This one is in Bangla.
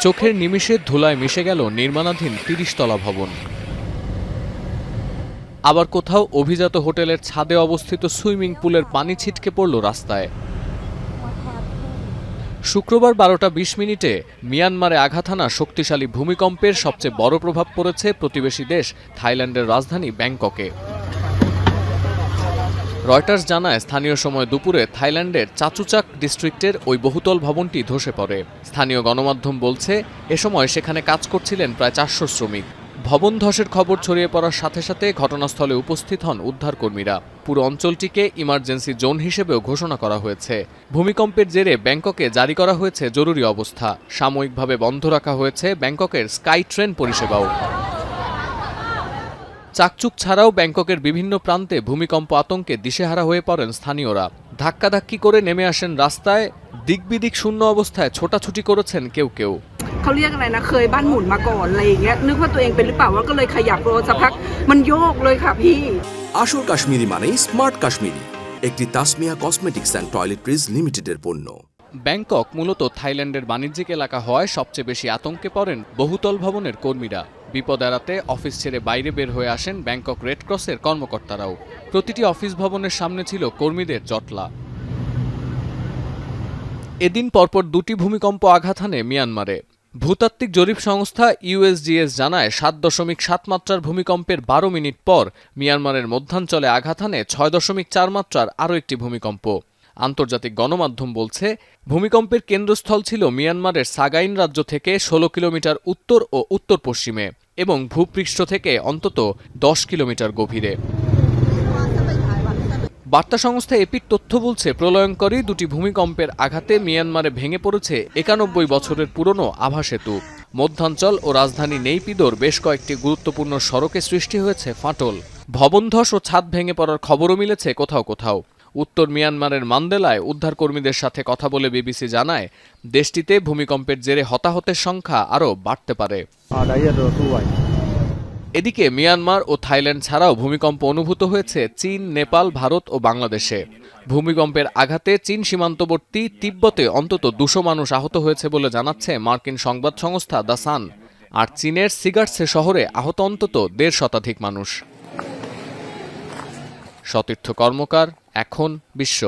চোখের নিমিষে ধুলায় মিশে গেল নির্মাণাধীন ৩০ তলা ভবন। আবার কোথাও অভিজাত হোটেলের ছাদে অবস্থিত সুইমিং পুলের পানি ছিটকে পড়ল রাস্তায়। শুক্রবার ১২টা ২০ মিয়ানমারে আঘাত হানা শক্তিশালী ভূমিকম্পের সবচেয়ে বড় প্রভাব পড়েছে প্রতিবেশী দেশ থাইল্যান্ডের রাজধানী ব্যাংককে। রয়টার্স জানায়, স্থানীয় সময় দুপুরে থাইল্যান্ডের চাচুচাক ডিস্ট্রিক্টের ওই বহুতল ভবনটি ধসে পড়ে। স্থানীয় গণমাধ্যম বলছে, এ সময় সেখানে কাজ করছিলেন প্রায় ৪০০ শ্রমিক। ভবন ধসের খবর ছড়িয়ে পড়ার সাথে সাথে ঘটনাস্থলে উপস্থিত হন উদ্ধারকর্মীরা। পুরো অঞ্চলটিকে ইমার্জেন্সি জোন হিসেবেও ঘোষণা করা হয়েছে। ভূমিকম্পের জেরে ব্যাংককে জারি করা হয়েছে জরুরি অবস্থা। সাময়িকভাবে বন্ধ রাখা হয়েছে ব্যাংককের স্কাই ট্রেন পরিষেবাও। চাকচুক ছাড়াও ব্যাংককের বিভিন্ন প্রান্তে ভূমিকম্প আতঙ্কে দিশেহারা হয়ে পড়েন স্থানীয়রা। ধাক্কাধাক্কি করে নেমে আসেন রাস্তায়, দিকবিদিক শূন্য অবস্থায় ছোটাছুটি করেছেন কেউ কেউ। เขาเรียกอะไรนะเคยบ้านหมุนมาก่อนอะไรอย่างเงี้ยนึกว่าตัวเองเป็นหรือเปล่าว่าก็เลยขยับรถสักพักมันโยกเลยค่ะพี่ আসল কাশ্মীরি মানেই স্মার্ট কাশ্মীরি, একটি তাসমিয়া কসমেটিক্স অ্যান্ড টয়লেট্রিজ লিমিটেডের পণ্য। ব্যাংকক মূলত থাইল্যান্ডের বাণিজ্যিক এলাকা হওয়ায় সবচেয়ে বেশি আতঙ্কে পড়েন বহুতল ভবনের কর্মীরা। বিপদ এড়াতে অফিস ছেড়ে বাইরে বের হয়ে আসেন ব্যাংকক রেডক্রসের কর্মকর্তারাও। প্রতিটি অফিস ভবনের সামনে ছিল কর্মীদের জটলা। এদিন পরপর দুটি ভূমিকম্প আঘাত হানে মিয়ানমারে। ভূতাত্ত্বিক জরিপ সংস্থা ইউএসজিএস জানায়, ৭.৭ মাত্রার ভূমিকম্পের ১২ মিনিট পর মিয়ানমারের মধ্যাঞ্চলে আঘাত হানে ৬.৪ মাত্রার আরও একটি ভূমিকম্প। আন্তর্জাতিক গণমাধ্যম বলছে, ভূমিকম্পের কেন্দ্রস্থল ছিল মিয়ানমারের সাগাইন রাজ্য থেকে ১৬ কিলোমিটার উত্তর ও উত্তর পশ্চিমে এবং ভূপৃষ্ঠ থেকে অন্তত ১০ কিলোমিটার গভীরে। বার্তা সংস্থা এপির তথ্য বলছে, প্রলয়ঙ্করী দুটি ভূমিকম্পের আঘাতে মিয়ানমারে ভেঙে পড়েছে ৯১ বছরের পুরনো আভা সেতু। মধ্যাঞ্চল ও রাজধানী নেইপিদোর বেশ কয়েকটি গুরুত্বপূর্ণ সড়কে সৃষ্টি হয়েছে ফাটল। ভবনধস ও ছাদ ভেঙে পড়ার খবরও মিলেছে কোথাও কোথাও। উত্তর মিয়ানমারের মান্দেলায় উদ্ধারকর্মীদের সাথে কথা বলে বিবিসি জানায়, দেশটিতে ভূমিকম্পের জেরে হতাহতের সংখ্যা আরও বাড়তে পারে। এদিকে মিয়ানমার ও থাইল্যান্ড ছাড়াও ভূমিকম্প অনুভূত হয়েছে চীন, নেপাল, ভারত ও বাংলাদেশে। ভূমিকম্পের আঘাতে চীন সীমান্তবর্তী তিব্বতে অন্তত ২০০ মানুষ আহত হয়েছে বলে জানাচ্ছে মার্কিন সংবাদ সংস্থা দ্য সান। আর চীনের সিগার্টসে শহরে আহত অন্তত ১৫০ শতাধিক মানুষ। সতীর্থ কর্মকার, এখন বিশ্ব।